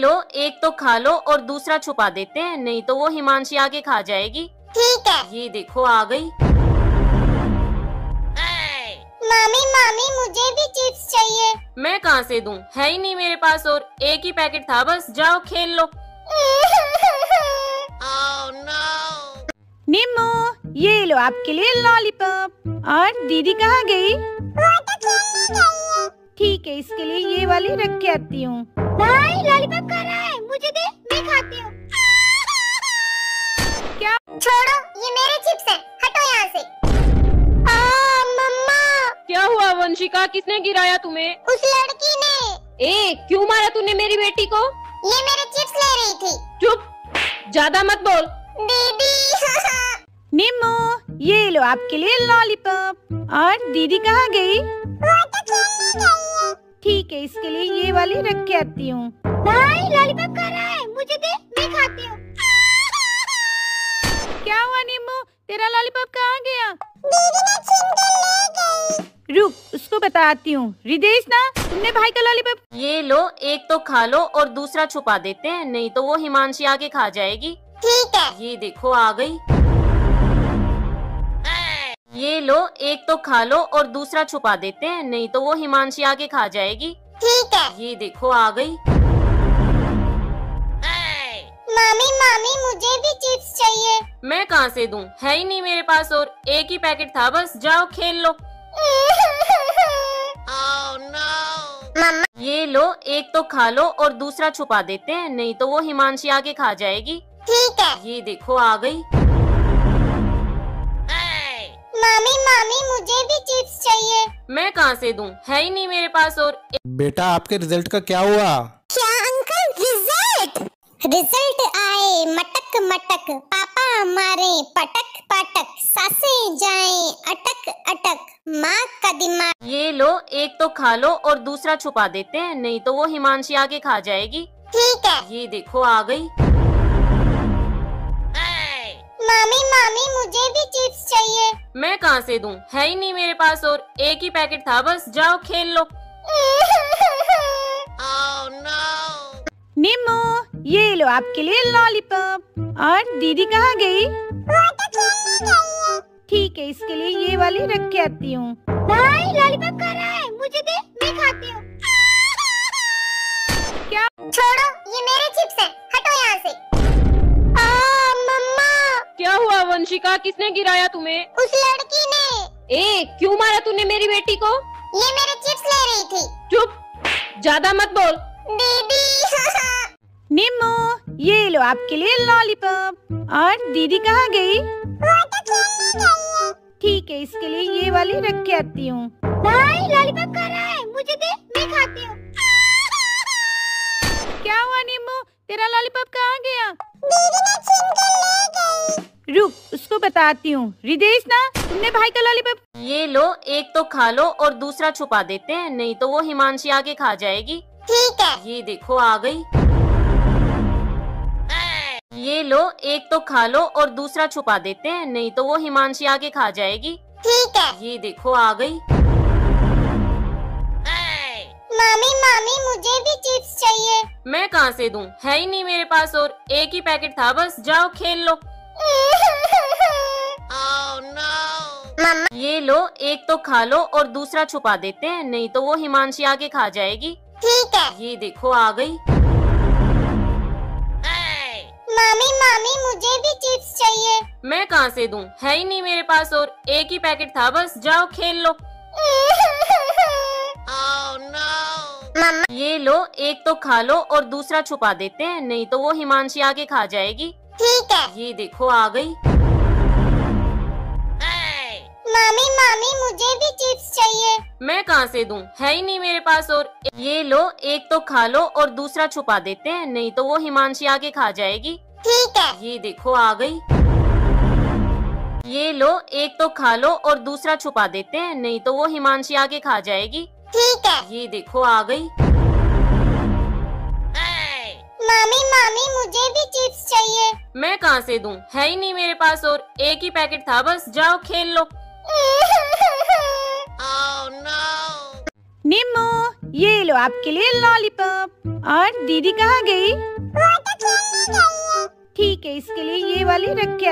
लो, एक तो खा लो और दूसरा छुपा देते हैं, नहीं तो वो हिमांशी आके खा जाएगी। ठीक है। ये देखो आ गई। मामी मामी मुझे भी चिप्स चाहिए। मैं कहाँ से दूं, है ही नहीं मेरे पास, और एक ही पैकेट था बस। जाओ खेल लो। निम्मू, ये लो आपके लिए लॉलीपॉप। और दीदी कहाँ गई? वो तो खेलने गई है। ठीक है, इसके लिए ये वाली रख के आती हूँ। भाई लॉलीपॉप खा रहा है, मुझे दे, मैं खाती हूँ। क्या? छोड़ो, ये मेरे चिप्स हैं, हटो यहाँ से। मम्मा। क्या हुआ वंशिका, किसने गिराया तुम्हें? उस लड़की ने। क्यों मारा तूने मेरी बेटी को? ये मेरे चिप्स ले रही थी। चुप, ज्यादा मत बोल। दीदी। निम्मू, ये लो आपके लिए लॉलीपॉप। और दीदी कहाँ गई? वो तो खेलने गई है। ठीक है, इसके लिए ये वाली रख के आती हूँ। भाई लॉलीपॉप खा रहा है, मुझे दे, मैं खाती हूँ। क्या हुआ निम्मू, तेरा लॉलीपॉप कहाँ गया? दीदी ने छीन के ले गई। रुक, उसको बताती हूँ। रिदेश ना, तुमने भाई का लॉलीपॉप। ये लो, एक तो खा लो और दूसरा छुपा देते हैं, नहीं तो वो हिमांशी आके खा जाएगी। ठीक है। ये देखो आ गई। ये लो, एक तो खा लो और दूसरा छुपा देते हैं, नहीं तो वो हिमांशी आके खा जाएगी। ठीक है। ये देखो आ गई। मामी मामी मुझे भी चिप्स चाहिए। मैं कहाँ से दूं, है ही नहीं मेरे पास, और एक ही पैकेट था बस। जाओ खेल लो। मम्मा। ये लो, एक तो खा लो और दूसरा छुपा देते हैं, नहीं तो वो हिमांशी आके खा जाएगी। ठीक है। ये देखो आ गई। मामी मामी मुझे भी चिप्स चाहिए। मैं कहाँ से दूं, है ही नहीं मेरे पास, और बेटा आपके रिजल्ट का क्या हुआ? क्या अंकल, रिजल्ट आए मटक मटक, पापा मारे पटक पटक, सासें जाएं अटक अटक, माँ का दिमाग। ये लो, एक तो खा लो और दूसरा छुपा देते हैं, नहीं तो वो हिमांशी आके खा जाएगी। ठीक है। ये देखो आ गई। मामी मामी मुझे भी चिप्स चाहिए। मैं कहाँ से दूं, है ही नहीं मेरे पास, और एक ही पैकेट था बस। जाओ खेल लो। निम्मू, ये लो आपके लिए लॉलीपॉप। और दीदी कहाँ गई? वो तो खेलने गई है। ठीक है, इसके लिए ये वाली रख के आती हूँ। भाई लॉलीपॉप खा रहा है, मुझे दे, मैं खाती हूँ। क्या? छोड़ो, ये मेरे चिप्स हैं, हटो यहाँ से। मम्मा। क्या हुआ वंशिका, किसने गिराया तुम्हें? उस लड़की ने। क्यों मारा तूने मेरी बेटी को? ये मेरे चिप्स ले रही थी। चुप, ज्यादा मत बोल। दीदी। निम्मू, ये लो आपके लिए लॉलीपॉप। और दीदी कहाँ गई? वो तो खेलने गई है। ठीक है, इसके लिए ये वाली रख के आती हूँ। भाई लॉलीपॉप खा रहा है, मुझे दे, मैं खाती हूँ। क्या हुआ निम्मू, तेरा लॉलीपॉप कहाँ गया? दीदी ने छीन के ले गई। रुक, उसको बताती हूँ। रिदेश ना, तुमने भाई का लॉलीपॉप। ये लो, एक तो खा लो और दूसरा छुपा देते हैं, नहीं तो वो हिमांशी आके खा जाएगी। ठीक है। ये देखो आ गई। ये लो, एक तो खा लो और दूसरा छुपा देते हैं, नहीं तो वो हिमांशी आके खा जाएगी। ठीक है। ये देखो आ गई। मामी मामी मुझे भी चिप्स चाहिए। मैं कहाँ से दूं, है ही नहीं मेरे पास, और एक ही पैकेट था बस। जाओ खेल लो। मम्मा। ये लो, एक तो खा लो और दूसरा छुपा देते हैं, नहीं तो वो हिमांशी आके खा जाएगी। ठीक है। ये देखो आ गई। मामी मामी मुझे भी चिप्स चाहिए। मैं कहाँ से दूं, है ही नहीं मेरे पास, और एक ही पैकेट था बस। जाओ खेल लो। मम्मा। ये लो, एक तो खा लो और दूसरा छुपा देते हैं, नहीं तो वो हिमांशी आके खा जाएगी। ठीक है। ये देखो आ गई। मामी मामी मुझे भी चिप्स चाहिए। मैं कहाँ से दूं, है ही नहीं मेरे पास, और ये लो, एक तो खा लो और दूसरा छुपा देते हैं, नहीं तो वो हिमांशी आके खा जाएगी। ठीक है। ये देखो आ गई। ये लो, एक तो खा लो और दूसरा छुपा देते हैं, नहीं तो वो हिमांशी आके खा जाएगी। ठीक है। ये देखो आ गई। मामी मामी मुझे भी चिप्स चाहिए। मैं कहाँ से दूं, है ही नहीं मेरे पास, और एक ही पैकेट था बस। जाओ खेल लो। निम्मू, ये लो आपके लिए लॉलीपॉप। और दीदी कहाँ गई? वो तो खेलने गई है। ठीक है, इसके लिए ये वाली रख के